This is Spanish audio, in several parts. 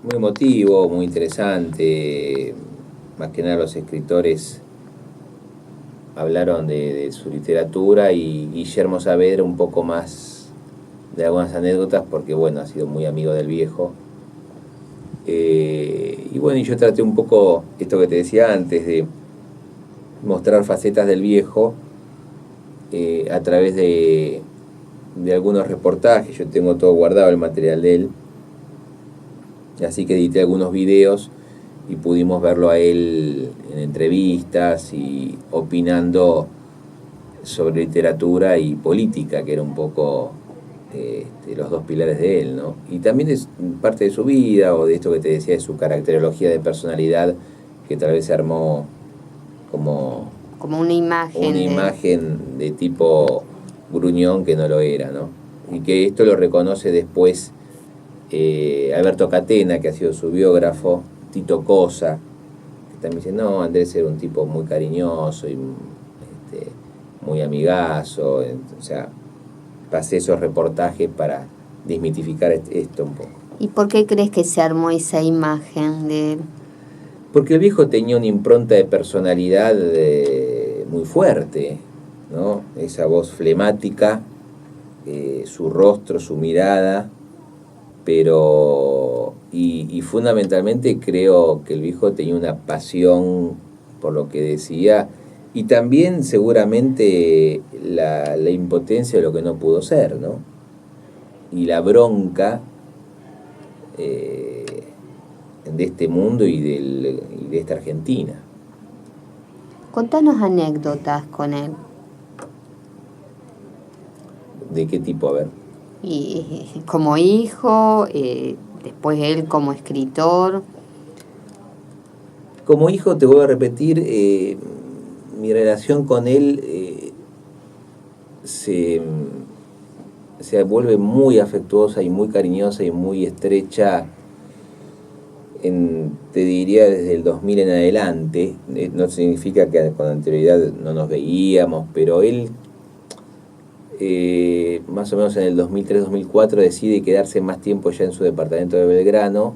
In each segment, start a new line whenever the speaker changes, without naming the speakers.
muy emotivo, muy interesante. Más que nada los escritores hablaron de su literatura y Guillermo Saavedra un poco más de algunas anécdotas porque bueno, ha sido muy amigo del viejo. Y bueno, y yo traté un poco esto que te decía antes, de mostrar facetas del viejo a través de algunos reportajes. Yo tengo todo guardado el material de él, así que edité algunos videos y pudimos verlo a él en entrevistas y opinando sobre literatura y política, que era un poco los dos pilares de él, ¿no? Y también es parte de su vida, o de esto que te decía, de su caracterología de personalidad, que tal vez se armó como
Como una
una
imagen de...
imagen de tipo gruñón que no lo era, ¿no? Y que esto lo reconoce después Alberto Catena, que ha sido su biógrafo, Tito Cosa, que también dice, no, Andrés era un tipo muy cariñoso y muy amigazo. O sea, pasé esos reportajes para desmitificar esto un poco.
¿Y por qué crees que se armó esa imagen de él?
Porque el viejo tenía una impronta de personalidad muy fuerte, ¿no? Esa voz flemática, su rostro, su mirada, pero y fundamentalmente creo que el viejo tenía una pasión por lo que decía y también seguramente la impotencia de lo que no pudo ser, ¿no? Y la bronca de este mundo y de esta Argentina.
Contanos anécdotas con él.
¿De qué tipo? A ver.
Y como hijo, después él como escritor.
Como hijo, te voy a repetir, mi relación con él se vuelve muy afectuosa y muy cariñosa y muy estrecha, te diría desde el 2000 en adelante. No significa que con anterioridad no nos veíamos, pero él más o menos en el 2003-2004 decide quedarse más tiempo ya en su departamento de Belgrano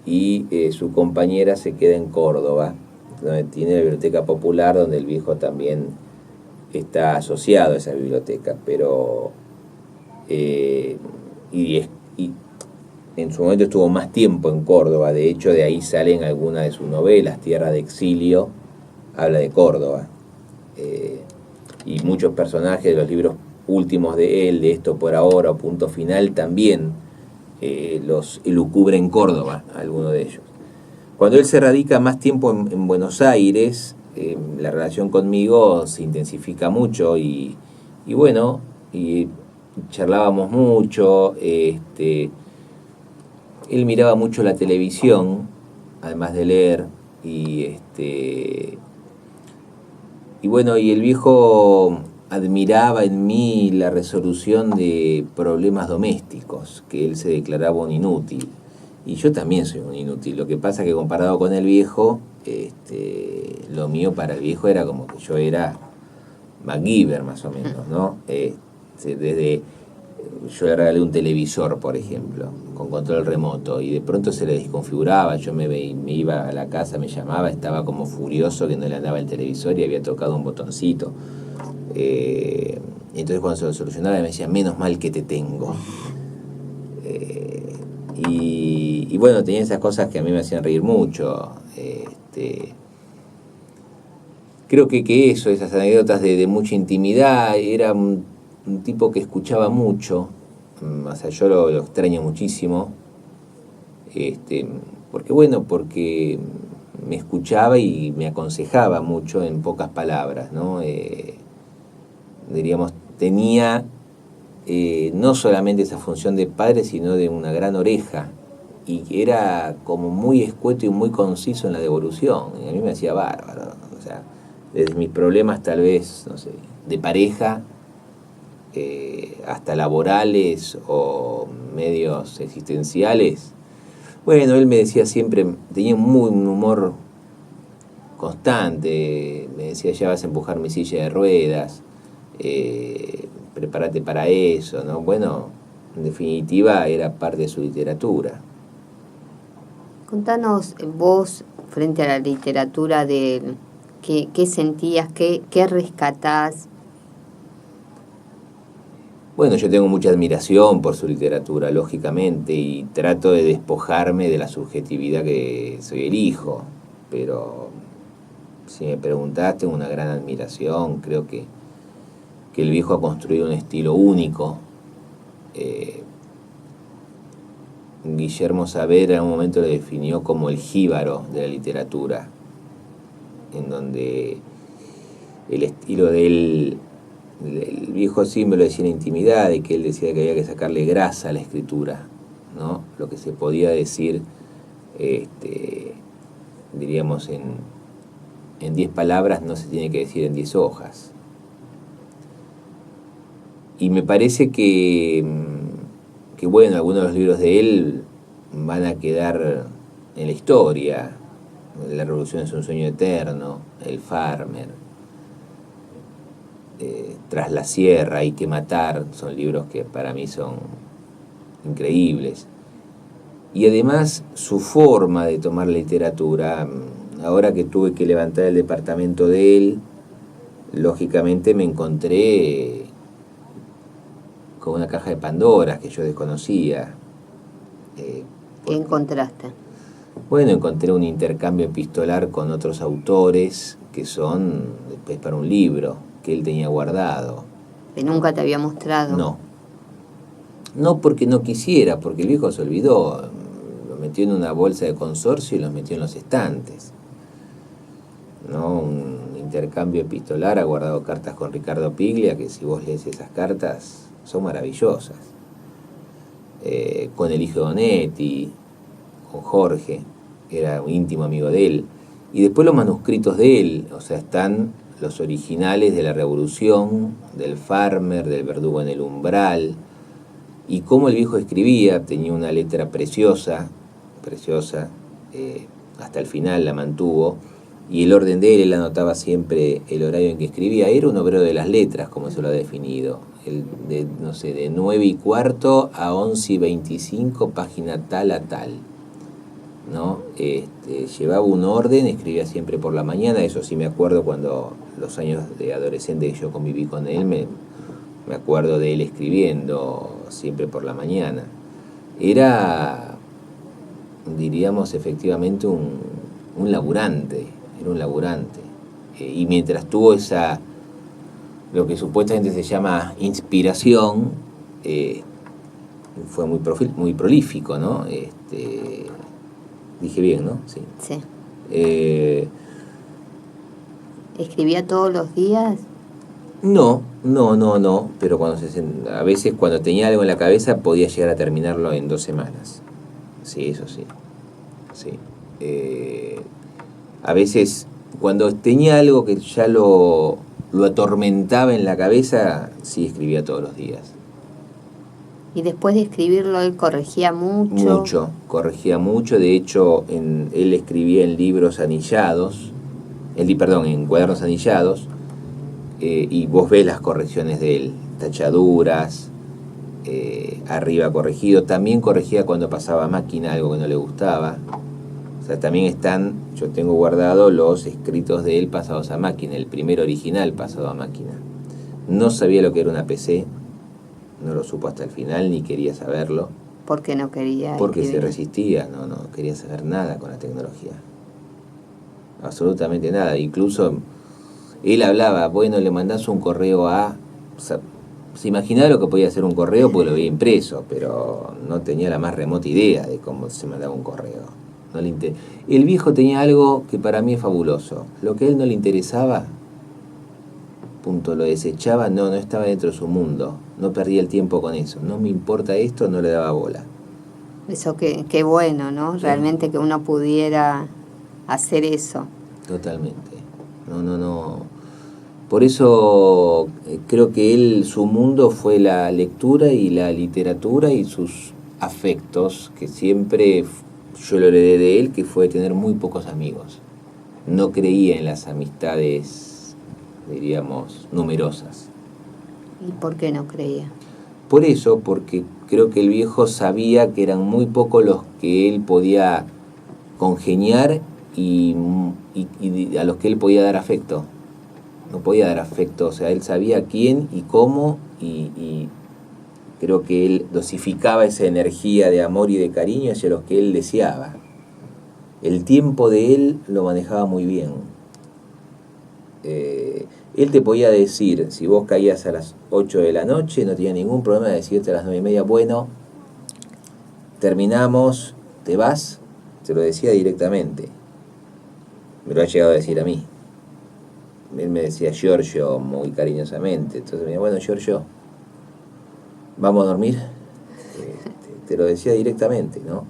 y su compañera se queda en Córdoba, donde tiene la biblioteca popular, donde el viejo también está asociado a esa biblioteca, pero y en su momento estuvo más tiempo en Córdoba. De hecho, de ahí salen algunas de sus novelas. Tierra de Exilio habla de Córdoba, y muchos personajes de los libros últimos de él, de Esto por Ahora o Punto Final, también los elucubra en Córdoba, algunos de ellos. Cuando él se radica más tiempo en Buenos Aires, la relación conmigo se intensifica mucho y bueno, y charlábamos mucho. Él miraba mucho la televisión, además de leer, y bueno, y el viejo admiraba en mí la resolución de problemas domésticos, que él se declaraba un inútil. Y yo también soy un inútil. Lo que pasa es que comparado con el viejo, lo mío para el viejo era como que yo era MacGyver más o menos, ¿no? Desde yo le regalé un televisor, por ejemplo, con control remoto, y de pronto se le desconfiguraba. Yo me iba a la casa, me llamaba, estaba como furioso que no le andaba el televisor y había tocado un botoncito. Entonces cuando se lo solucionaba me decía, menos mal que te tengo. Y bueno, tenía esas cosas que a mí me hacían reír mucho. Creo que eso, esas anécdotas de mucha intimidad. Era un tipo que escuchaba mucho. O sea, yo lo extraño muchísimo. Porque me escuchaba y me aconsejaba mucho en pocas palabras, ¿no? Diríamos, tenía no solamente esa función de padre, sino de una gran oreja, y era como muy escueto y muy conciso en la devolución, y a mí me hacía bárbaro. O sea, desde mis problemas tal vez, no sé, de pareja, hasta laborales o medios existenciales. Bueno, él me decía siempre, tenía un humor constante, me decía, ya vas a empujar mi silla de ruedas, prepárate para eso, ¿no? Bueno, En definitiva, era parte de su literatura.
Contanos vos, frente a la literatura de él, ¿qué sentías, qué rescatás?
Bueno, yo tengo mucha admiración por su literatura, lógicamente, y trato de despojarme de la subjetividad que soy el hijo, pero si me preguntás, tengo una gran admiración. Creo que el viejo ha construido un estilo único. Guillermo Saavedra en un momento lo definió como el jíbaro de la literatura, en donde el estilo de él, el viejo sí me lo decía en intimidad, de que él decía que había que sacarle grasa a la escritura, ¿no? Lo que se podía decir, diríamos, en 10 palabras no se tiene que decir en 10 hojas. Y me parece que bueno, algunos de los libros de él van a quedar en la historia. La revolución es un sueño eterno, El Farmer, Tras la sierra, Hay que matar, son libros que para mí son increíbles. Y además su forma de tomar literatura, ahora que tuve que levantar el departamento de él, lógicamente me encontré con una caja de Pandora que yo desconocía.
¿Qué encontraste?
Bueno, encontré un intercambio epistolar con otros autores que son después para un libro que él tenía guardado.
¿Que nunca te había mostrado?
No porque no quisiera, porque el viejo se olvidó. Lo metió en una bolsa de consorcio y los metió en los estantes. ¿No? Un intercambio epistolar, ha guardado cartas con Ricardo Piglia, que si vos lees esas cartas son maravillosas. Con el hijo de Donetti, con Jorge, era un íntimo amigo de él. Y después los manuscritos de él, o sea, están los originales de la Revolución, del Farmer, del Verdugo en el Umbral, y cómo el viejo escribía. Tenía una letra preciosa, hasta el final la mantuvo, y el orden de él anotaba siempre el horario en que escribía. Era un obrero de las letras, como se lo ha definido. De 9:15 a 11:25, página tal a tal, ¿no? Llevaba un orden, escribía siempre por la mañana. Eso sí me acuerdo, cuando los años de adolescente que yo conviví con él, me acuerdo de él escribiendo siempre por la mañana. Era, diríamos, efectivamente un laburante, era un laburante. Y mientras tuvo lo que supuestamente se llama inspiración, fue muy prolífico, ¿no? Dije bien, ¿no? Sí.
Sí. ¿Escribía todos los días?
No, pero a veces cuando tenía algo en la cabeza podía llegar a terminarlo en 2 semanas. Sí, eso sí. A veces cuando tenía algo que ya lo atormentaba en la cabeza, sí escribía todos los días.
Y después de escribirlo, él corregía mucho.
Corregía mucho. De hecho, él escribía en libros anillados, en cuadernos anillados, y vos ves las correcciones de él, tachaduras, arriba corregido. También corregía cuando pasaba a máquina algo que no le gustaba. O sea, también yo tengo guardado los escritos de él pasados a máquina, el primer original pasado a máquina. No sabía lo que era una PC, no lo supo hasta el final, ni quería saberlo.
¿Por qué no quería?
Porque se resistía, no quería saber nada con la tecnología. Absolutamente nada. Incluso él hablaba, bueno, le mandás un correo a... O sea, se imaginaba lo que podía hacer un correo porque lo había impreso, pero no tenía la más remota idea de cómo se mandaba un correo. El viejo tenía algo que para mí es fabuloso. Lo que a él no le interesaba, punto, lo desechaba, no estaba dentro de su mundo. No perdía el tiempo con eso. No me importa esto, no le daba bola.
Eso qué bueno, ¿no? Sí. Realmente que uno pudiera hacer eso.
Totalmente. No. Por eso creo que su mundo fue la lectura y la literatura y sus afectos, que siempre yo lo heredé de él, que fue tener muy pocos amigos. No creía en las amistades, diríamos, numerosas.
¿Y por qué no creía?
Por eso, porque creo que el viejo sabía que eran muy pocos los que él podía congeniar y a los que él podía dar afecto. No podía dar afecto, o sea, él sabía quién y cómo, y creo que él dosificaba esa energía de amor y de cariño hacia los que él deseaba. El tiempo de él lo manejaba muy bien. Él te podía decir, si vos caías a las 8 de la noche, no tenía ningún problema de decirte a las 9:30, bueno, terminamos, te vas, te lo decía directamente. Me lo ha llegado a decir a mí. Él me decía Giorgio muy cariñosamente. Entonces me decía, bueno, Giorgio, ¿vamos a dormir? Te lo decía directamente, ¿no?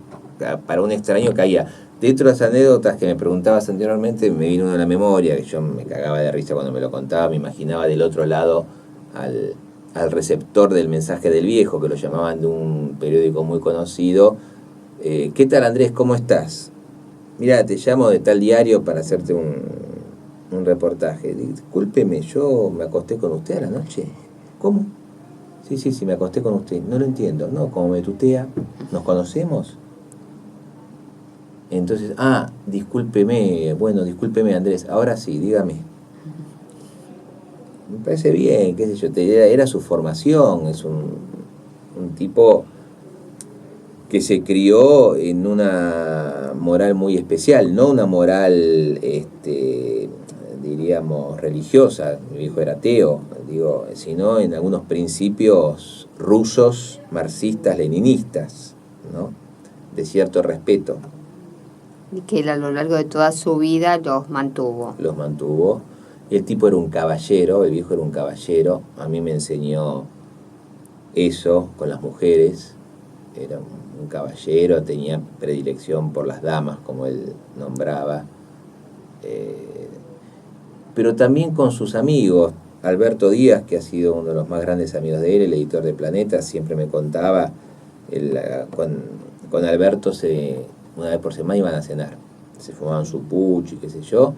Para un extraño caía. Dentro de las anécdotas que me preguntabas anteriormente, me vino una a la memoria, que yo me cagaba de risa cuando me lo contaba, me imaginaba del otro lado al receptor del mensaje del viejo, que lo llamaban de un periódico muy conocido. ¿Qué tal, Andrés? ¿Cómo estás? Mira, te llamo de tal diario para hacerte un reportaje. Discúlpeme, yo me acosté con usted a la noche. ¿Cómo? Sí, me acosté con usted. No lo entiendo. No, como me tutea, ¿nos conocemos? Entonces, discúlpeme, discúlpeme, Andrés, ahora sí, dígame. Me parece bien, qué sé yo, era su formación, es un tipo que se crió en una moral muy especial, no una moral, diríamos, religiosa, mi hijo era ateo, sino en algunos principios rusos, marxistas, leninistas, ¿no? De cierto respeto.
Y que él a lo largo de toda su vida los mantuvo.
Los mantuvo. El tipo era un caballero, el viejo era un caballero. A mí me enseñó eso con las mujeres. Era un caballero, tenía predilección por las damas, como él nombraba. Pero también con sus amigos. Alberto Díaz, que ha sido uno de los más grandes amigos de él, el editor de Planeta, siempre me contaba, con Alberto una vez por semana iban a cenar. Se fumaban su pucho y qué sé yo,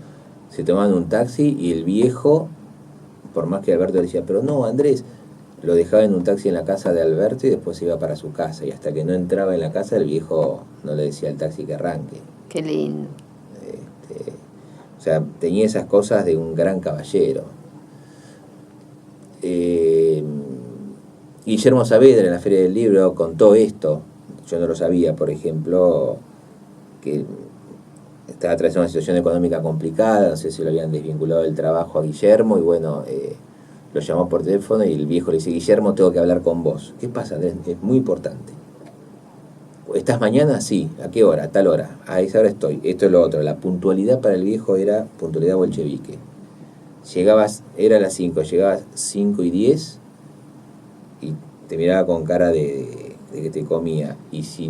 se tomaban un taxi y el viejo, por más que Alberto le decía, pero no, Andrés, lo dejaba en un taxi en la casa de Alberto y después se iba para su casa. Y hasta que no entraba en la casa, el viejo no le decía al taxi que arranque.
Qué lindo.
O sea, tenía esas cosas de un gran caballero. Guillermo Saavedra en la Feria del Libro contó esto. Yo no lo sabía, por ejemplo, que estaba atravesando una situación económica complicada, no sé si lo habían desvinculado del trabajo a Guillermo, y bueno, lo llamó por teléfono y el viejo le dice, Guillermo, tengo que hablar con vos. ¿Qué pasa, Andrés? Es muy importante. ¿Estás mañana? Sí. ¿A qué hora? A tal hora. A esa hora estoy. Esto es lo otro. La puntualidad para el viejo era puntualidad bolchevique. Llegabas, era a las 5, llegabas 5:10 y te miraba con cara de que te comía. Y si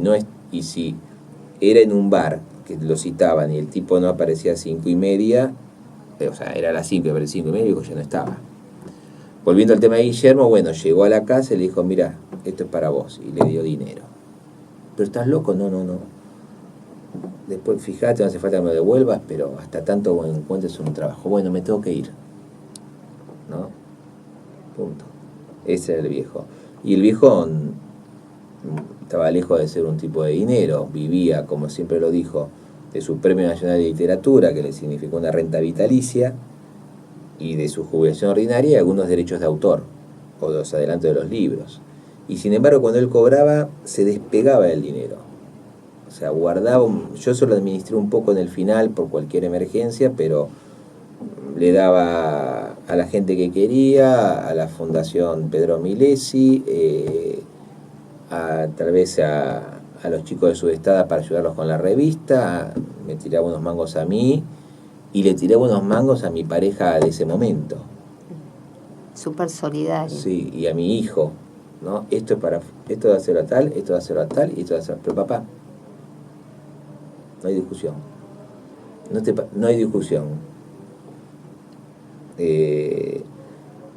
era en un bar que lo citaban y el tipo no aparecía a 5:30, o sea, era a las 5, pero 5:30 y ya no estaba. Volviendo al tema de Guillermo, bueno, llegó a la casa y le dijo, mira, esto es para vos, y le dio dinero. ¿Pero estás loco? No. Después, fíjate, no hace falta que me lo devuelvas, pero hasta tanto encuentres un trabajo. Bueno, me tengo que ir. ¿No? Punto. Ese era el viejo. Y el viejo estaba lejos de ser un tipo de dinero, vivía, como siempre lo dijo, de su Premio Nacional de Literatura, que le significó una renta vitalicia, y de su jubilación ordinaria y algunos derechos de autor, o de los adelantos de los libros. Y sin embargo, cuando él cobraba, se despegaba del dinero. O sea, guardaba, yo solo administré un poco en el final por cualquier emergencia, pero le daba a la gente que quería, a la Fundación Pedro Milesi, tal vez a los chicos de Sudestada para ayudarlos con la revista, me tiraba unos mangos a mí y le tiraba unos mangos a mi pareja de ese momento.
Súper solidario.
Sí, y a mi hijo, ¿no? Esto va a ser a tal, esto va a ser a tal, y esto va a ser. Pero papá, no hay discusión. No hay discusión.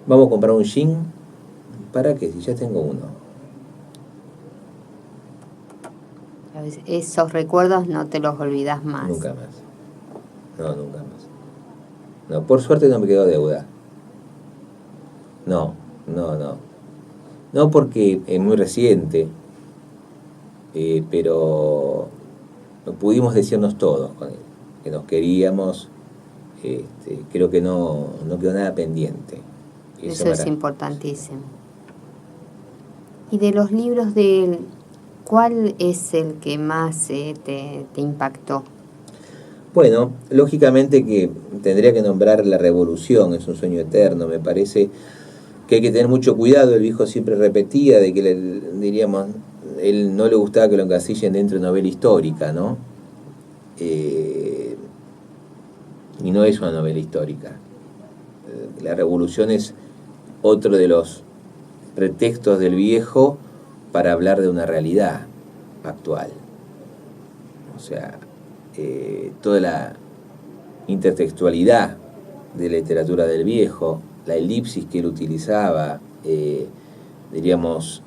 Vamos a comprar un jean. ¿Para qué? Si ya tengo uno.
Esos recuerdos no te los olvidas más.
Nunca más. No, nunca más. No, por suerte no me quedó deuda. No, porque es muy reciente. pero pudimos decirnos todos con él, que nos queríamos. Creo que no quedó nada pendiente.
Eso es importantísimo. Y de los libros de él, ¿cuál es el que más te impactó?
Bueno, lógicamente que tendría que nombrar La Revolución, es un sueño eterno. Me parece que hay que tener mucho cuidado. El viejo siempre repetía de que, diríamos, él no le gustaba que lo encasillen dentro de novela histórica, ¿no? Y no es una novela histórica. La Revolución es otro de los pretextos del viejo para hablar de una realidad actual. O sea, toda la intertextualidad de la literatura del viejo, la elipsis que él utilizaba, diríamos,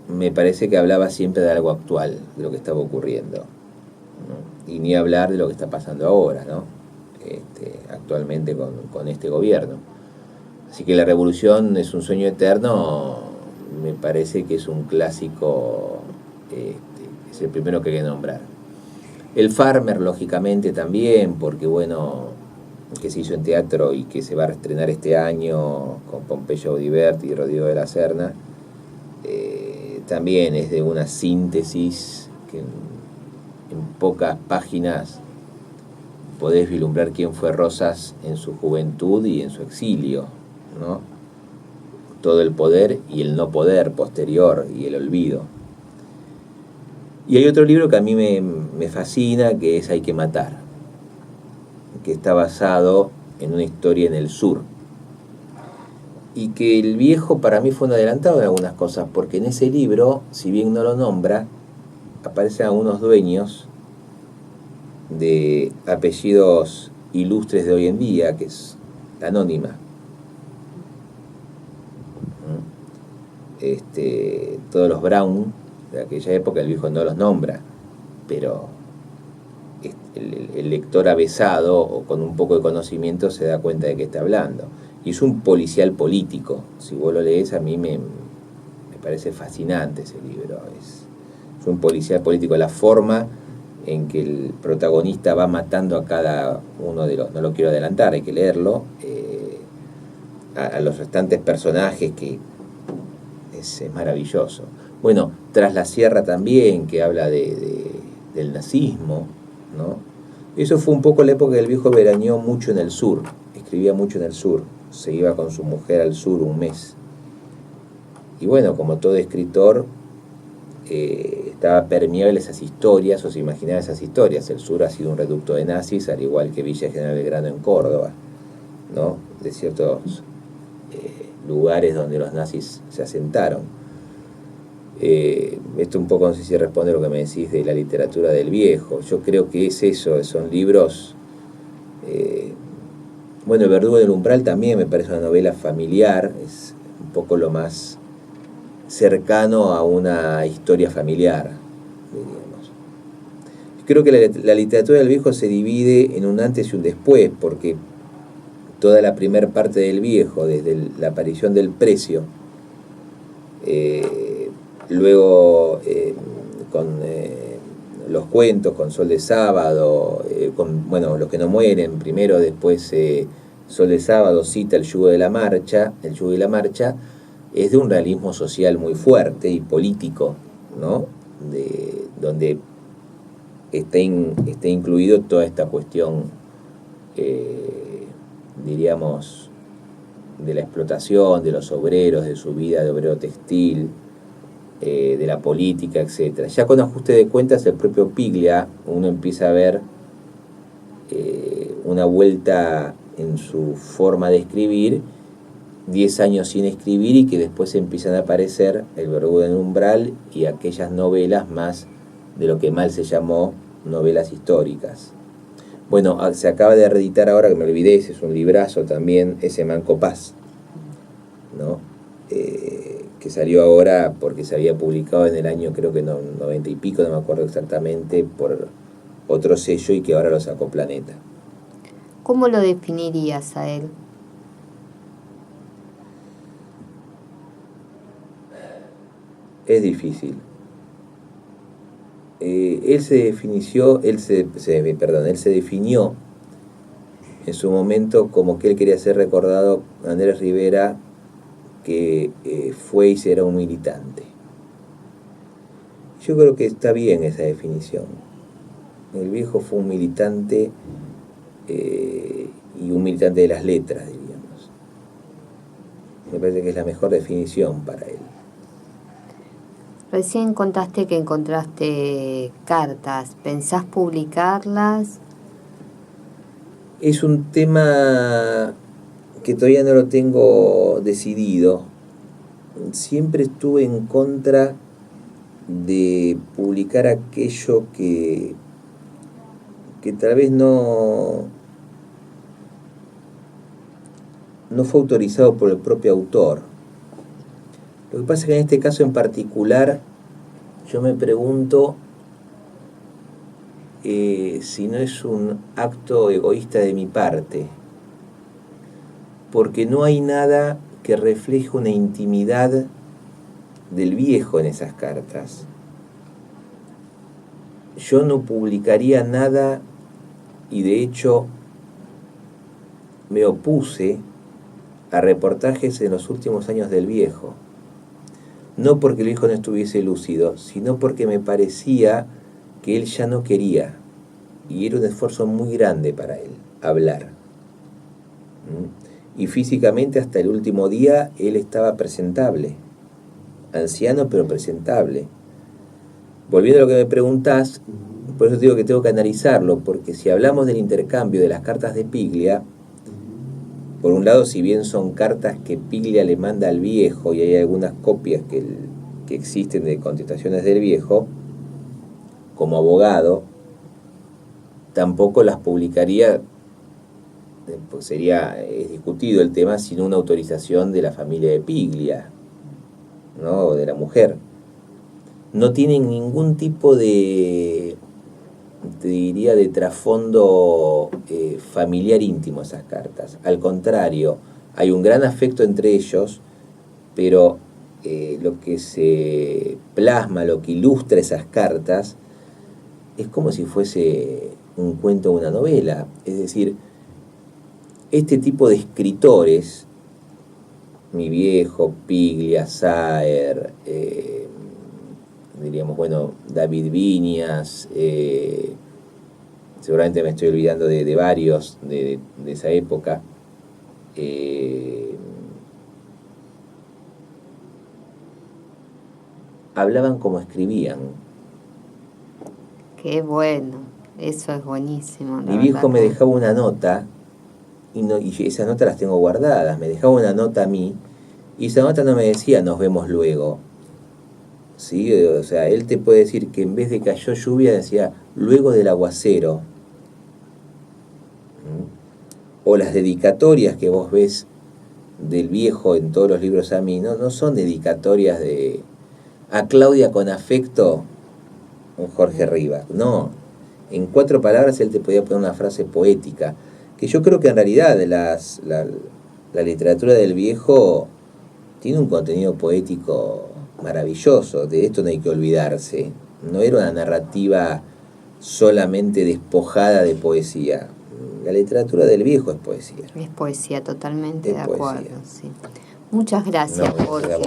me parece que hablaba siempre de algo actual, de lo que estaba ocurriendo, ¿no? Y ni hablar de lo que está pasando ahora, ¿no? Actualmente con este gobierno. Así que La Revolución es un sueño eterno, me parece que es un clásico, es el primero que hay que nombrar. El Farmer, lógicamente, también, porque bueno, que se hizo en teatro y que se va a estrenar este año con Pompeyo Audibert y Rodrigo de la Serna, también es de una síntesis que en pocas páginas podés vislumbrar quién fue Rosas en su juventud y en su exilio, ¿no? Todo el poder y el no poder posterior y el olvido. Y hay otro libro que a mí me fascina, que es Hay que matar, que está basado en una historia en el sur. Y que el viejo para mí fue un adelantado en algunas cosas, porque en ese libro, si bien no lo nombra, aparecen algunos dueños de apellidos ilustres de hoy en día, que es anónima. Todos los Brown de aquella época, el viejo no los nombra, pero el lector avesado o con un poco de conocimiento se da cuenta de qué está hablando. Y es un policial político. Si vos lo lees, a mí me parece fascinante ese libro. Es un policial político. La forma en que el protagonista va matando a cada uno de los... No lo quiero adelantar, hay que leerlo. A los restantes personajes, que es maravilloso. Bueno, Tras la Sierra también, que habla del nazismo, ¿no? Eso fue un poco la época que el viejo veraneó mucho en el sur, escribía mucho en el sur, se iba con su mujer al sur un mes. Y bueno, como todo escritor, estaba permeable esas historias, o se imaginaba esas historias. El sur ha sido un reducto de nazis, al igual que Villa General Belgrano en Córdoba, ¿no? De ciertos lugares donde los nazis se asentaron. Esto un poco, no sé si responde a lo que me decís de la literatura del viejo. Yo creo que es eso, son libros... bueno, El Verdugo del Umbral también me parece una novela familiar, es un poco lo más cercano a una historia familiar, diríamos. Creo que la literatura del viejo se divide en un antes y un después, porque toda la primera parte del viejo, desde la aparición del Precio, luego con los cuentos, con Sol de Sábado, con, bueno, Los que no mueren primero, después Sol de Sábado cita El yugo de la marcha, El yugo y la marcha, es de un realismo social muy fuerte y político, ¿no? Donde está incluido toda esta cuestión, diríamos, de la explotación, de los obreros, de su vida de obrero textil, de la política, etc. Ya con Ajuste de Cuentas, el propio Piglia, uno empieza a ver una vuelta en su forma de escribir, 10 años sin escribir, y que después empiezan a aparecer El Verdugo del Umbral y aquellas novelas más de lo que mal se llamó novelas históricas. Bueno, se acaba de reeditar ahora, que me olvidé, ese es un librazo también, ese Manco Paz, ¿no? Que salió ahora porque se había publicado en el año, creo que 90 y pico, no me acuerdo exactamente, por otro sello, y que ahora lo sacó Planeta.
¿Cómo lo definirías a él?
Es difícil. él se definió en su momento como que él quería ser recordado, Andrés Rivera, que fue y será un militante. Yo creo que está bien esa definición. El viejo fue un militante, y un militante de las letras, diríamos. Me parece que es la mejor definición para él.
Recién contaste que encontraste cartas. ¿Pensás publicarlas?
Es un tema que todavía no lo tengo decidido. Siempre estuve en contra de publicar aquello que tal vez no fue autorizado por el propio autor. Lo que pasa es que en este caso en particular yo me pregunto si no es un acto egoísta de mi parte, porque no hay nada que refleje una intimidad del viejo en esas cartas. Yo no publicaría nada, y de hecho me opuse a reportajes en los últimos años del viejo, no porque el viejo no estuviese lúcido, sino porque me parecía que él ya no quería, y era un esfuerzo muy grande para él hablar. Y físicamente hasta el último día él estaba presentable, anciano pero presentable. Volviendo a lo que me preguntás, por eso te digo que tengo que analizarlo, porque si hablamos del intercambio de las cartas de Piglia, por un lado, si bien son cartas que Piglia le manda al viejo, y hay algunas copias que existen de contestaciones del viejo, como abogado, tampoco las publicaría, pues es discutido el tema, sin una autorización de la familia de Piglia, ¿no? O de la mujer. No tienen ningún tipo de, te diría, de trasfondo familiar íntimo esas cartas. Al contrario, hay un gran afecto entre ellos, pero lo que se plasma, lo que ilustra esas cartas, es como si fuese un cuento o una novela. Es decir, este tipo de escritores, mi viejo, Piglia, Saer, diríamos, bueno, David Viñas, seguramente me estoy olvidando de varios de esa época, hablaban como escribían.
Qué bueno, eso es buenísimo.
Mi viejo me dejaba una nota, y esas notas las tengo guardadas, me dejaba una nota a mí, y esa nota no me decía nos vemos luego. ¿Sí? O sea, él te puede decir que en vez de cayó lluvia decía luego del aguacero. O las dedicatorias que vos ves del viejo en todos los libros a mí, no son dedicatorias de a Claudia con afecto, un Jorge Rivas. No, en 4 palabras él te podía poner una frase poética, que yo creo que en realidad la literatura del viejo tiene un contenido poético maravilloso. De esto no hay que olvidarse. No era una narrativa solamente despojada de poesía. La literatura del viejo es poesía.
Es poesía, totalmente de acuerdo. Sí. Muchas gracias, Jorge.